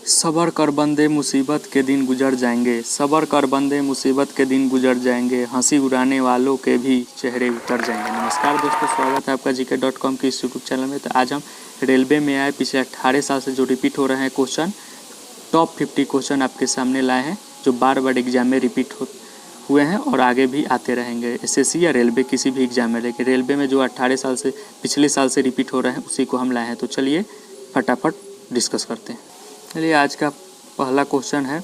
सबर कर बंदे मुसीबत के दिन गुजर जाएंगे, सबर कर बंदे मुसीबत के दिन गुजर जाएंगे, हंसी उड़ाने वालों के भी चेहरे उतर जाएंगे। नमस्कार दोस्तों, स्वागत है आपका GK.com के इस यूट्यूब चैनल में। तो आज हम रेलवे में आए पिछले 18 साल से जो रिपीट हो रहे हैं क्वेश्चन, टॉप 50 क्वेश्चन आपके सामने लाए हैं जो बार बार एग्जाम में रिपीट हुए हैं और आगे भी आते रहेंगे। SSC या रेलवे किसी भी एग्जाम में, लेकिन रेलवे में जो 18 साल से पिछले साल से रिपीट हो रहे हैं उसी को हम लाए हैं। तो चलिए फटाफट डिस्कस करते हैं। चलिए आज का पहला क्वेश्चन है,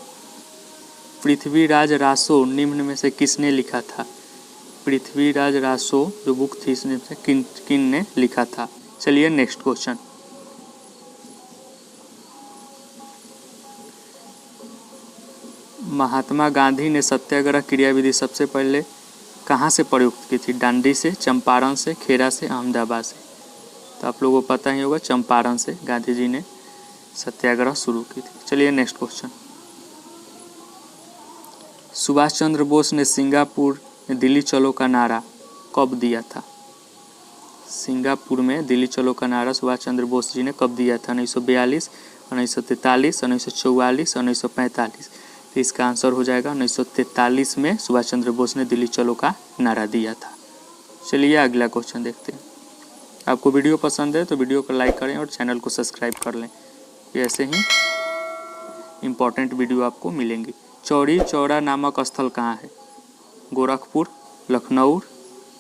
पृथ्वीराज रासो निम्न में से किसने लिखा था? पृथ्वीराज रासो जो बुक थी इसमें से किन ने लिखा था? चलिए नेक्स्ट क्वेश्चन, महात्मा गांधी ने सत्याग्रह क्रियाविधि सबसे पहले कहाँ से प्रयुक्त की थी? डांडी से, चंपारण से, खेड़ा से, अहमदाबाद से? तो आप लोगों को पता ही होगा, चंपारण से गांधी जी ने सत्याग्रह शुरू की थी। चलिए नेक्स्ट क्वेश्चन, सुभाष चंद्र बोस ने सिंगापुर में दिल्ली चलो का नारा कब दिया था? सिंगापुर में दिल्ली चलो का नारा सुभाष चंद्र बोस जी ने कब दिया था? 1942, 1943, 1944, 1945? तो इसका आंसर हो जाएगा 1943 में सुभाष चंद्र बोस ने दिल्ली चलो का नारा दिया था। चलिए अगला क्वेश्चन देखते हैं। आपको वीडियो पसंद है तो वीडियो को लाइक करें और चैनल को सब्सक्राइब कर लें, ऐसे ही इम्पोर्टेंट वीडियो आपको मिलेंगी। चौरी चौरा नामक स्थल कहाँ है? गोरखपुर, लखनऊ,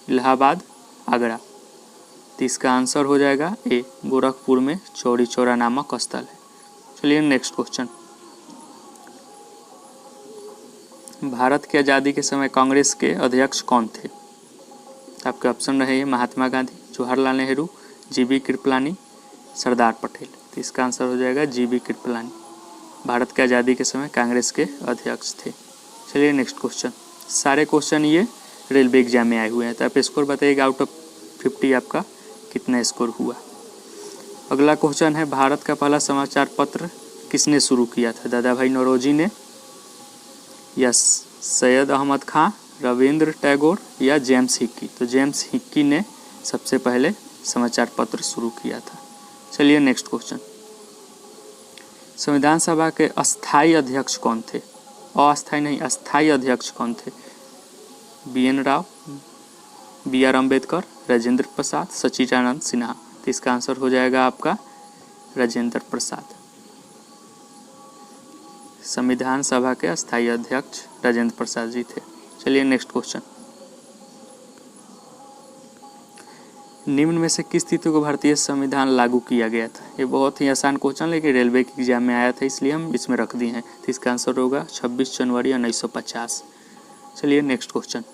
इलाहाबाद, आगरा? तो इसका आंसर हो जाएगा ए, गोरखपुर में चौरी चौरा नामक स्थल है। चलिए नेक्स्ट क्वेश्चन, भारत की आज़ादी के समय कांग्रेस के अध्यक्ष कौन थे? आपके ऑप्शन रहे महात्मा गांधी, जवाहरलाल नेहरू, जीबी कृपलानी, सरदार पटेल? तो इसका आंसर हो जाएगा जीबी कृपलानी, भारत की आज़ादी के समय कांग्रेस के अध्यक्ष थे। चलिए नेक्स्ट क्वेश्चन, सारे क्वेश्चन ये रेलवे एग्जाम में आए हुए हैं। तो आप स्कोर बताइएगा, आउट ऑफ 50 आपका कितना स्कोर हुआ। अगला क्वेश्चन है, भारत का पहला समाचार पत्र किसने शुरू किया था? दादा भाई नौरोजी ने, या सैयद अहमद खां, रविंद्र टैगोर, या जेम्स हिक्की? तो जेम्स हिक्की ने सबसे पहले समाचार पत्र शुरू किया था। चलिए नेक्स्ट क्वेश्चन, संविधान सभा के अस्थायी अध्यक्ष कौन थे? अस्थायी नहीं, अस्थायी अध्यक्ष कौन थे? BN राव, BR अम्बेडकर, राजेंद्र प्रसाद, सच्चिदानंद सिन्हा? तो इसका आंसर हो जाएगा आपका राजेंद्र प्रसाद। संविधान सभा के अस्थायी अध्यक्ष राजेंद्र प्रसाद जी थे। चलिए नेक्स्ट क्वेश्चन, निम्न में से किस तिथि को भारतीय संविधान लागू किया गया था? ये बहुत ही आसान क्वेश्चन, लेकिन रेलवे के एग्जाम में आया था इसलिए हम इसमें रख दिए हैं। तो इसका आंसर होगा 26 जनवरी 1950। चलिए नेक्स्ट क्वेश्चन,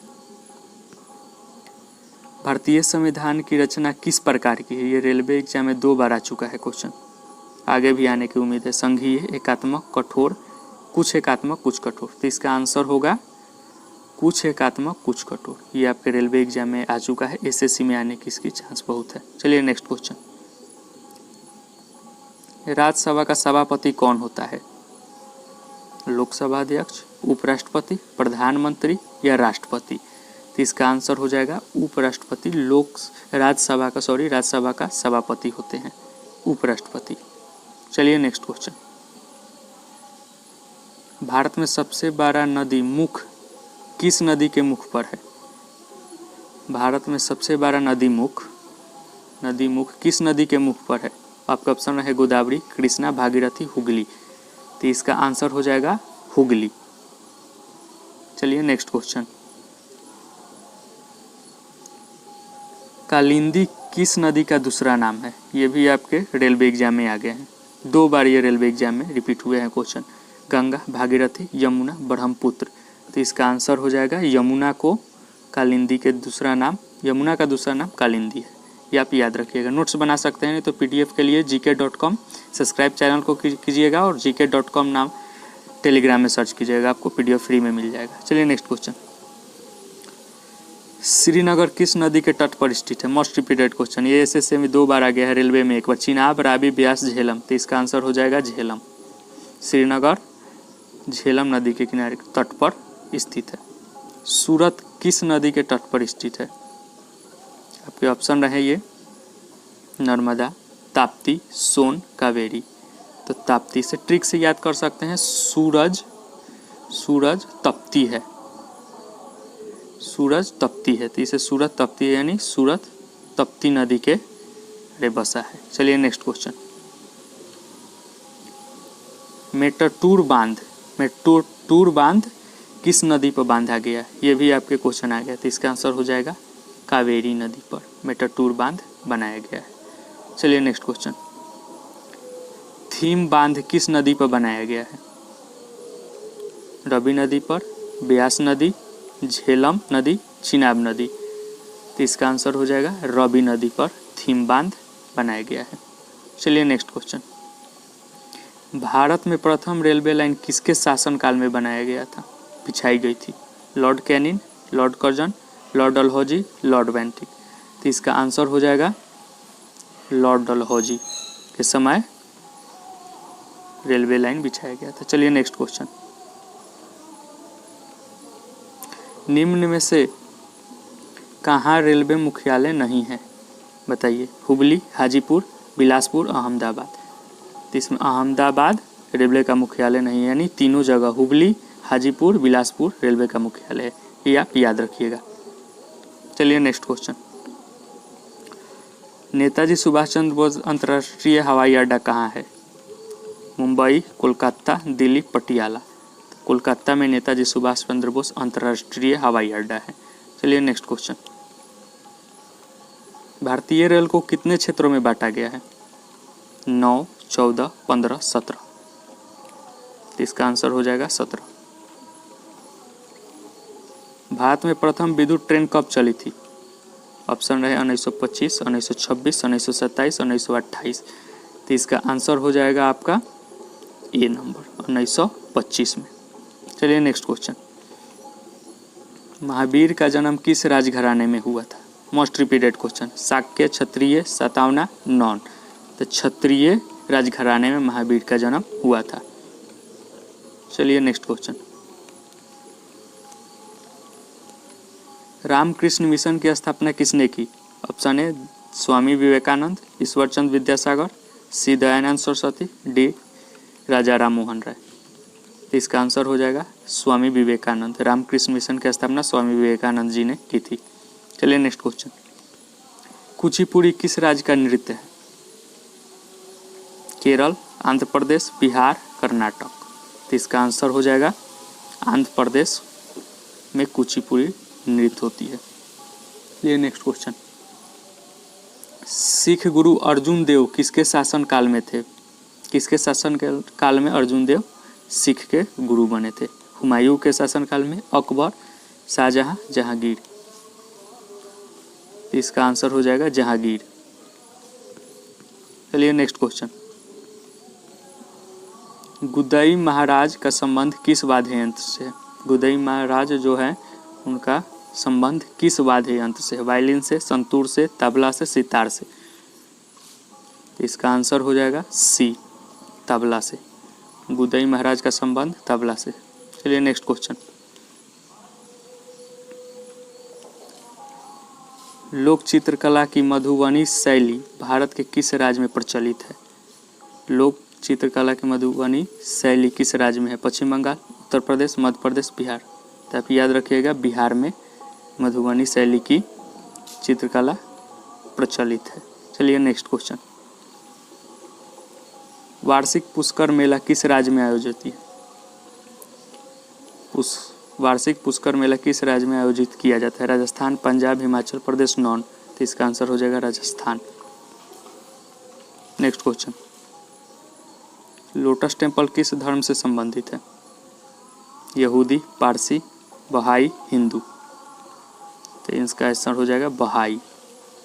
भारतीय संविधान की रचना किस प्रकार की है? ये रेलवे एग्जाम में 2 बार आ चुका है क्वेश्चन, आगे भी आने की उम्मीद है। संघीय, एकात्मक, कठोर, कुछ एकात्मक कुछ कठोर? तो इसका आंसर होगा कुछ एकात्मक कुछ कठोर। ये आपके रेलवे एग्जाम में आ चुका है, SSC में आने की इसकी चांस बहुत है। चलिए नेक्स्ट क्वेश्चन, राज्यसभा का सभापति कौन होता है? लोकसभा अध्यक्ष, उपराष्ट्रपति, प्रधानमंत्री, या राष्ट्रपति? तो इसका आंसर हो जाएगा उपराष्ट्रपति। राज्यसभा का सभापति होते हैं उपराष्ट्रपति। चलिए नेक्स्ट क्वेश्चन, भारत में सबसे बड़ा नदी मुख किस नदी के मुख पर है? भारत में सबसे बड़ा नदी मुख किस नदी के मुख पर है? आपका ऑप्शन है गोदावरी, कृष्णा, भागीरथी, हुगली? तो इसका आंसर हो जाएगा हुगली। चलिए नेक्स्ट क्वेश्चन, कालिंदी किस नदी का दूसरा नाम है? ये भी आपके रेलवे एग्जाम में आ गए हैं, 2 बार ये रेलवे एग्जाम में रिपीट हुए हैं क्वेश्चन। गंगा, भागीरथी, यमुना, ब्रह्मपुत्र? तो इसका आंसर हो जाएगा यमुना को कालिंदी के दूसरा नाम, यमुना का दूसरा नाम कालिंदी है। ये आप याद रखिएगा, नोट्स बना सकते हैं, नहीं तो PDF के लिए GK.com सब्सक्राइब चैनल को कीजिएगा और GK.com नाम टेलीग्राम में सर्च कीजिएगा, आपको PDF फ्री में मिल जाएगा। चलिए नेक्स्ट क्वेश्चन, श्रीनगर किस नदी के तट पर स्थित है? मोस्ट रिपीटेड क्वेश्चन, ये SSC में 2 बार आ गया है, रेलवे में 1 बार। चिनाब, रावी, ब्यास, झेलम? तो इसका आंसर हो जाएगा झेलम। श्रीनगर झेलम नदी के किनारे तट पर स्थित है। सूरत किस नदी के तट पर स्थित है? आपके ऑप्शन रहे ये नर्मदा, ताप्ती, सोन, कावेरी? तो ताप्ती से ट्रिक से याद कर सकते हैं। सूरज तपती है, सूरज तपती है, तो इसे सूरज तपती है यानी सूरत तपती नदी के रे बसा है। चलिए नेक्स्ट क्वेश्चन। मेट्टूर बांध किस नदी पर बांधा गया? ये भी आपके क्वेश्चन आ गया, तो इसका आंसर हो जाएगा कावेरी नदी पर मेट्टूर बांध बनाया गया है। चलिए नेक्स्ट क्वेश्चन। थीम बांध किस नदी पर बनाया गया है? रवि नदी पर, ब्यास नदी, झेलम नदी, चिनाब नदी, तो इसका आंसर हो जाएगा रवि नदी पर थीम बांध बनाया गया है। चलिए नेक्स्ट क्वेश्चन। भारत में प्रथम रेलवे लाइन किसके शासनकाल में बनाया गया था, बिछाई गई थी? Lord Canning, Lord Curzon, Lord Dalhousie, Lord Bentinck, तो इसका आंसर हो जाएगा लॉर्ड डलहौजी के समय रेलवे लाइन बिछाया गया था। चलिए नेक्स्ट क्वेश्चन। निम्न में से कहाँ रेलवे मुख्यालय नहीं है, बताइए? हुबली, हाजीपुर, बिलासपुर, अहमदाबाद, तो इसमें अहमदाबाद रेलवे का मुख्यालय नहीं है, यानी तीनों जगह हुबली, हाजीपुर, बिलासपुर रेलवे का मुख्यालय है, ये आप याद रखिएगा। चलिए नेक्स्ट क्वेश्चन। नेताजी सुभाष चंद्र बोस अंतर्राष्ट्रीय हवाई अड्डा कहाँ है? मुंबई, कोलकाता, दिल्ली, पटियाला, कोलकाता में नेताजी सुभाष चंद्र बोस अंतर्राष्ट्रीय हवाई अड्डा है। चलिए नेक्स्ट क्वेश्चन। भारतीय रेल को कितने क्षेत्रों में बांटा गया है? 9, 14, 15, 17, तो इसका आंसर हो जाएगा 17। भारत में प्रथम विद्युत ट्रेन कब चली थी? ऑप्शन रहे 1925, 1926, 1927, 1928, तो इसका आंसर हो जाएगा आपका ए नंबर 1925 में। चलिए नेक्स्ट क्वेश्चन। महावीर का जन्म किस राजघराने में हुआ था? Most repeated question. Shakya, Kshatriya, Satavahana, none, तो क्षत्रिय राजघराने में महावीर का जन्म हुआ था। चलिए नेक्स्ट क्वेश्चन। रामकृष्ण मिशन की स्थापना किसने की? Option A Swami Vivekananda, Ishwarchand Vidyasagar, C Dayanand Saraswati, D Raja Ram Mohan Roy, तो इसका आंसर हो जाएगा स्वामी विवेकानंद। रामकृष्ण मिशन की स्थापना स्वामी विवेकानंद जी ने की थी। चलिए नेक्स्ट क्वेश्चन। कुचिपुड़ी किस राज्य का नृत्य है? केरल, आंध्र प्रदेश, बिहार, कर्नाटक, तो इसका आंसर हो जाएगा आंध्र प्रदेश में कुचिपुड़ी नृत्य होती है। ये नेक्स्ट क्वेश्चन। सिख गुरु अर्जुन देव किसके शासन काल में थे? किसके शासन काल में अर्जुन देव सिख के गुरु बने थे? हुमायूं के शासन काल में, अकबर, शाहजहां, जहांगीर, तो इसका आंसर हो जाएगा जहांगीर। चलिए नेक्स्ट क्वेश्चन। गुदई महाराज का संबंध किस वाद्य यंत्र से है? गुदई महाराज जो है उनका संबंध किस वाद्य यंत्र से है? वायलिन से, संतूर से, तबला से, सितार से, तो इसका आंसर हो जाएगा सी तबला से। गुदई महाराज का संबंध तबला से। चलिए नेक्स्ट क्वेश्चन। लोक चित्रकला की मधुबनी शैली भारत के किस राज्य में प्रचलित है? लोक चित्रकला की मधुबनी शैली किस राज्य में है? पश्चिम बंगाल, उत्तर प्रदेश, मध्य प्रदेश, बिहार, तो आप याद रखिएगा बिहार में मधुबनी शैली की चित्रकला प्रचलित है। चलिए नेक्स्ट क्वेश्चन। वार्षिक पुष्कर मेला किस राज्य में आयोजित है? वार्षिक पुष्कर मेला किस राज्य में आयोजित किया जाता है? राजस्थान, पंजाब, हिमाचल प्रदेश, नॉन, तो इसका आंसर हो जाएगा Rajasthan. Next question. Lotus temple किस धर्म से संबंधित है? यहूदी, पारसी, बहाई, हिंदू, तो इसका आंसर हो जाएगा बहाई।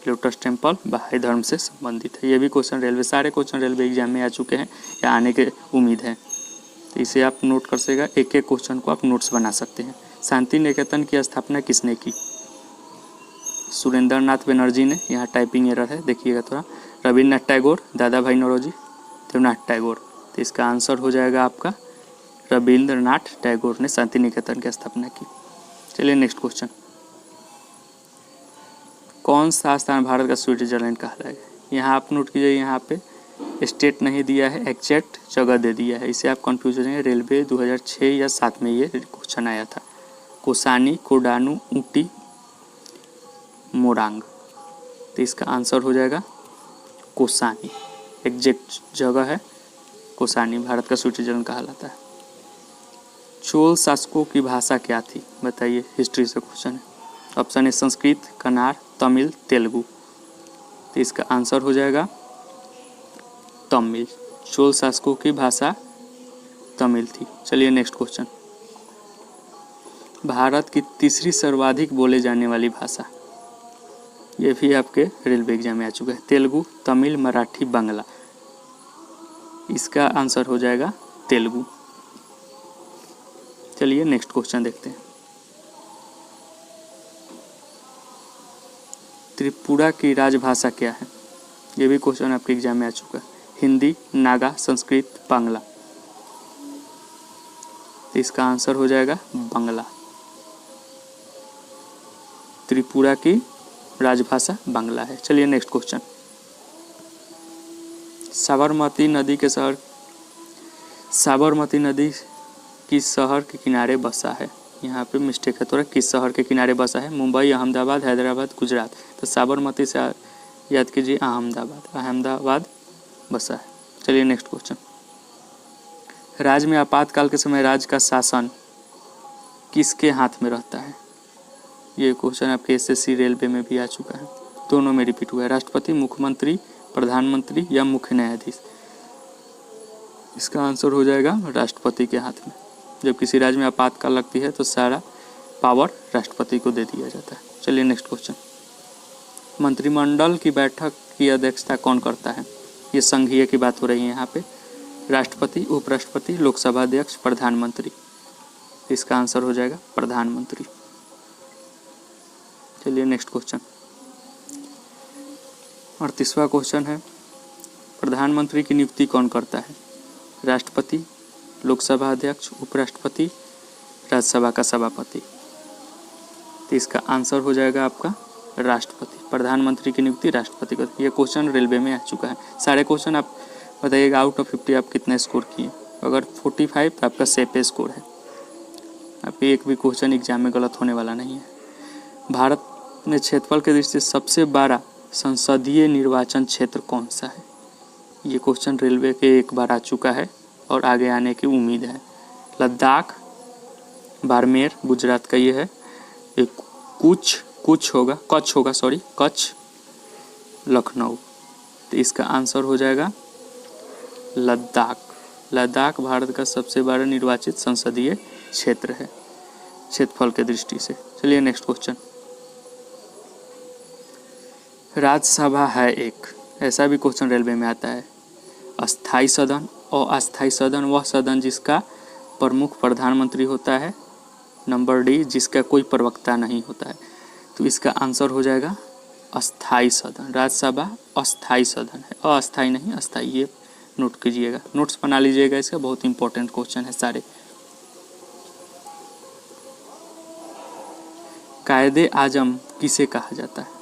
लोटस टेम्पल बहाई धर्म से संबंधित है। ये भी क्वेश्चन रेलवे, सारे क्वेश्चन रेलवे एग्जाम में आ चुके हैं या आने के उम्मीद है, तो इसे आप नोट कर सकेगा। एक एक क्वेश्चन को आप नोट्स बना सकते हैं। शांति निकेतन की स्थापना किसने की? सुरेंद्र नाथ बनर्जी ने, यहाँ टाइपिंग एरर है देखिएगा थोड़ा। रविन्द्रनाथ टैगोर, दादा भाई नौरोजी, देवनाथ टैगोर, तो इसका आंसर हो जाएगा आपका रविन्द्रनाथ टैगोर ने शांति निकेतन की स्थापना की। चलिए नेक्स्ट क्वेश्चन। कौन सा स्थान भारत का स्विट्जरलैंड कहलाएगा? यहाँ आप नोट कीजिए, यहाँ पे स्टेट नहीं दिया है, एग्जैक्ट जगह दे दिया है। इसे आप कंफ्यूज हो जाएंगे। रेलवे 2006 या 7 में ये क्वेश्चन आया था। कोसानी, कोडानू, ऊटी, मोरांग। तो इसका आंसर हो जाएगा कोसानी। एग्जैक्ट जगह है कोसानी, भारत का स्विट्जरलैंड कहलाता है। चोल शासकों की भाषा क्या थी, बताइए। हिस्ट्री से क्वेश्चन है। ऑप्शन है संस्कृत, कन्नड़, तमिल, तेलुगु। तो इसका आंसर हो जाएगा तमिल। चोल शासकों की भाषा तमिल थी। चलिए नेक्स्ट क्वेश्चन। भारत की तीसरी सर्वाधिक बोले जाने वाली भाषा, ये भी आपके रेलवे एग्जाम में आ चुका है। तेलुगु, तमिल, मराठी, बांग्ला। इसका आंसर हो जाएगा तेलुगु। चलिए नेक्स्ट क्वेश्चन देखते हैं। त्रिपुरा की राजभाषा क्या है, ये भी क्वेश्चन आपके एग्जाम में आ चुका है। हिंदी, नागा, संस्कृत, बांग्ला। तो इसका आंसर हो जाएगा बांग्ला। त्रिपुरा की राजभाषा बांग्ला है। चलिए नेक्स्ट क्वेश्चन। साबरमती नदी के शहर, साबरमती नदी किस शहर के किनारे बसा है, यहाँ पे मिस्टेक है थोड़ा। किस शहर के किनारे बसा है, मुंबई, अहमदाबाद, हैदराबाद, गुजरात। तो साबरमती से याद कीजिए अहमदाबाद, अहमदाबाद बसा है। चलिए नेक्स्ट क्वेश्चन। राज्य में आपातकाल के समय राज्य का शासन किसके हाथ में रहता है, ये क्वेश्चन आपके एसएससी रेलवे में भी आ चुका है। दोनों में रिपीट हुआ है। राष्ट्रपति, मुख्यमंत्री, प्रधानमंत्री या मुख्य न्यायाधीश। इसका आंसर हो जाएगा राष्ट्रपति के हाथ में। जब किसी राज्य में आपातकाल लगती है तो सारा पावर राष्ट्रपति को दे दिया जाता है। चलिए नेक्स्ट क्वेश्चन। मंत्रिमंडल की बैठक की अध्यक्षता कौन करता है, ये संघीय की बात हो रही है यहाँ पे। राष्ट्रपति, उपराष्ट्रपति, लोकसभा अध्यक्ष, प्रधानमंत्री। इसका आंसर हो जाएगा प्रधानमंत्री। चलिए नेक्स्ट क्वेश्चन। 38वां क्वेश्चन है, प्रधानमंत्री की नियुक्ति कौन करता है, राष्ट्रपति, लोकसभा अध्यक्ष, उपराष्ट्रपति, राज्यसभा का सभापति। तो इसका आंसर हो जाएगा आपका राष्ट्रपति। प्रधानमंत्री की नियुक्ति राष्ट्रपति करती है। ये क्वेश्चन रेलवे में आ चुका है। सारे क्वेश्चन आप बताइएगा आउट ऑफ 50 आप कितना स्कोर किए। अगर 45 तो आपका सेफ स्कोर है। आपके एक भी क्वेश्चन एग्जाम में गलत होने वाला नहीं है। भारत में क्षेत्रफल के दृष्टि से सबसे बड़ा संसदीय निर्वाचन क्षेत्र कौन सा है, ये क्वेश्चन रेलवे के एक बार आ चुका है और आगे आने की उम्मीद है। लद्दाख, बाड़मेर गुजरात का ये है। एक कच्छ, लखनऊ। तो इसका आंसर हो जाएगा लद्दाख। लद्दाख भारत का सबसे बड़ा निर्वाचित संसदीय क्षेत्र है क्षेत्रफल के दृष्टि से। चलिए नेक्स्ट क्वेश्चन। राज्यसभा है एक, ऐसा भी क्वेश्चन रेलवे में आता है। अस्थाई सदन और अस्थाई सदन वह सदन जिसका प्रमुख प्रधानमंत्री होता है। नंबर डी, जिसका कोई प्रवक्ता नहीं होता है। तो इसका आंसर हो जाएगा अस्थाई सदन। राज्यसभा अस्थाई सदन है, अस्थाई नहीं अस्थाई। ये नोट कीजिएगा, नोट्स बना लीजिएगा, इसका बहुत इंपॉर्टेंट क्वेश्चन है सारे। कायदे आजम किसे कहा जाता है,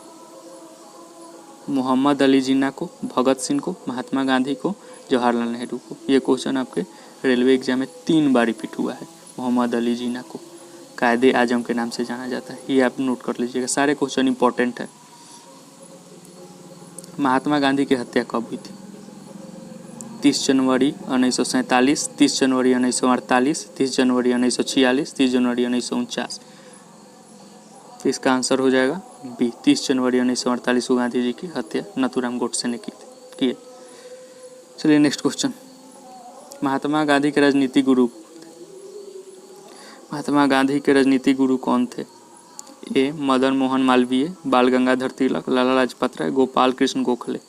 मोहम्मद अली जिन्ना को, भगत सिंह को, महात्मा गांधी को, जवाहरलाल नेहरू को। ये क्वेश्चन आपके रेलवे एग्जाम में 3 बार रिपीट हुआ है। मोहम्मद अली जिन्ना को कायदे आजम के नाम से जाना जाता है। ये आप नोट कर लीजिएगा, सारे क्वेश्चन इंपॉर्टेंट है। महात्मा गांधी की हत्या कब हुई थी, 30 जनवरी 1947, 30 जनवरी 1948, 30 जनवरी 1946, 30 जनवरी 1949। तो इसका आंसर हो जाएगा बी, 30 जनवरी 1948 को गांधी जी की हत्या नाथूराम गोडसे ने की है। चलिए नेक्स्ट क्वेश्चन। महात्मा गांधी के राजनीतिक गुरु, महात्मा गांधी के राजनीतिक गुरु कौन थे, ए मदन मोहन मालवीय, बाल गंगाधर तिलक, लाला लाजपत राय, गोपाल कृष्ण गोखले।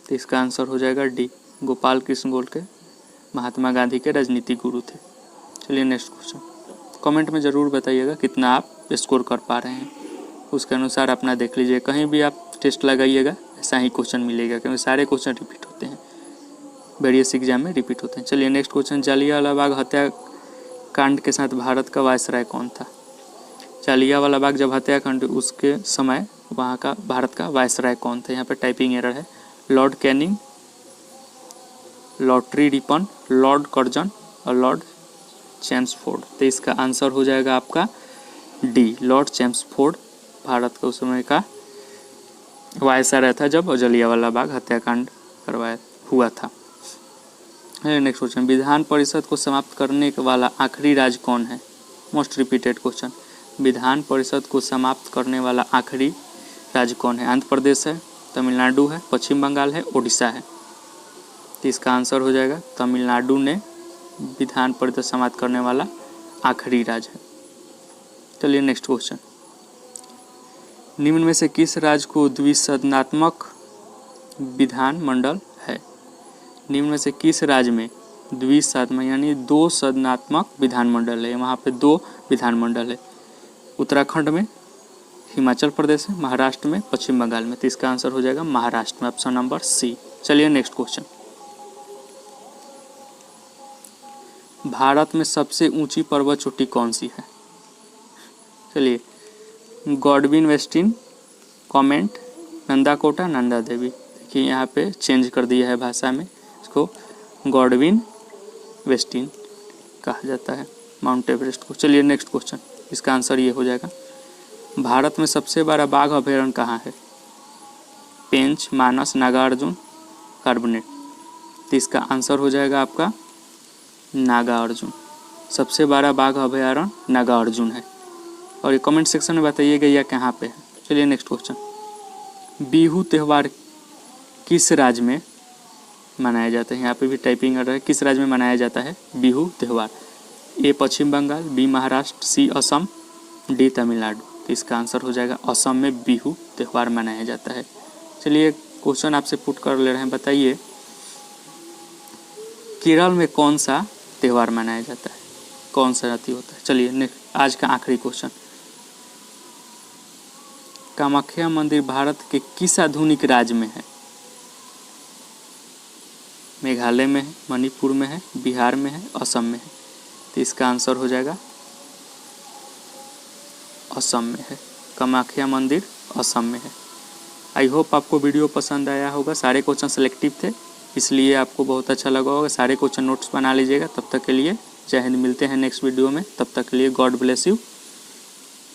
तो इसका आंसर हो जाएगा डी, गोपाल कृष्ण गोखले महात्मा गांधी के राजनीतिक गुरु थे। चलिए नेक्स्ट क्वेश्चन। कमेंट में ज़रूर बताइएगा कितना आप स्कोर कर पा रहे हैं, उसके अनुसार अपना देख लीजिए। कहीं भी आप टेस्ट लगाइएगा ऐसा ही क्वेश्चन मिलेगा, क्योंकि सारे क्वेश्चन रिपीट होते हैं, वेरियस एग्जाम में रिपीट होते हैं। चलिए नेक्स्ट क्वेश्चन। जालियांवाला बाग हत्याकांड के साथ भारत का वायसराय कौन था, जालियांवाला बाग जब हत्याकांड उसके समय वहाँ का भारत का वायसराय कौन था। यहाँ पर टाइपिंग एरर है। Lord Canning, lottery Ripon, Lord Curzon और लॉर्ड चैम्सफोर्ड। तो इसका आंसर हो जाएगा आपका डी, लॉर्ड चैम्सफोर्ड भारत का उस समय का वायसराय था जब जलियांवाला बाग हत्याकांड करवाया हुआ था। नेक्स्ट क्वेश्चन, विधान परिषद को समाप्त करने वाला आखिरी राज्य कौन है? Most repeated question, Vidhan Parishad को समाप्त करने वाला आखिरी राज्य कौन है? आंध्र प्रदेश है, तमिलनाडु है, पश्चिम बंगाल है, ओडिशा है। तो इसका आंसर हो जाएगा तमिलनाडु ने विधान परिषद समाप्त करने वाला आखिरी राज्य है। चलिए नेक्स्ट क्वेश्चन, निम्न में से किस राज्य को द्विसदनात्मक विधान मंडल है? निम्न में से किस राज्य में द्विसदनात्मक यानी दो सदनात्मक विधानमंडल है? वहाँ पे दो विधानमंडल है। उत्तराखंड में, हिमाचल प्रदेश में, महाराष्ट्र में, पश्चिम बंगाल में। तो इसका आंसर हो जाएगा महाराष्ट्र में, ऑप्शन नंबर सी। चलिए नेक्स्ट क्वेश्चन, भारत में सबसे ऊंची पर्वत चोटी कौन सी है? चलिए, Godwin Westin, comment, नंदाकोटा, Nanda Devi. देखिए यहाँ पे चेंज कर दिया है भाषा में, इसको गॉडविन वेस्टिन कहा जाता है माउंट एवरेस्ट को। चलिए नेक्स्ट क्वेश्चन, इसका आंसर ये हो जाएगा, भारत में सबसे बड़ा बाघ अभयारण्य कहाँ है? पेंच, मानस, नागार्जुन, कार्बोनेट। तो इसका आंसर हो जाएगा आपका नागार्जुन। सबसे बड़ा बाघ अभयारण्य नागार्जुन है। और ये कमेंट सेक्शन में बताइएगा यह कहाँ पे है। चलिए नेक्स्ट क्वेश्चन, बिहू त्यौहार किस राज्य में मनाया जाता है? यहाँ पे भी टाइपिंग कर रहा है, किस राज्य में मनाया जाता है बिहू त्यौहार? ए पश्चिम बंगाल, बी महाराष्ट्र, सी असम, डी तमिलनाडु। तो इसका आंसर हो जाएगा असम में बिहू त्यौहार मनाया जाता है। चलिए क्वेश्चन आपसे पुट कर ले रहे हैं, बताइए केरल में कौन सा त्यौहार मनाया जाता है, कौन सा जाति होता है? चलिए नेक्स्ट, आज का आखिरी क्वेश्चन, कामाख्या मंदिर भारत के किस आधुनिक राज्य में है? मेघालय में है, मणिपुर में है, बिहार में है, असम में है। तो इसका आंसर हो जाएगा असम में है, कामाख्या मंदिर असम में है। आई होप आपको वीडियो पसंद आया होगा। सारे क्वेश्चन सेलेक्टिव थे, इसलिए आपको बहुत अच्छा लगा होगा। सारे क्वेश्चन नोट्स बना लीजिएगा। तब तक के लिए जय हिंद, मिलते हैं नेक्स्ट वीडियो में। तब तक के लिए गॉड ब्लेस यू,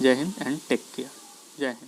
जय हिंद एंड टेक केयर, जय हिंद।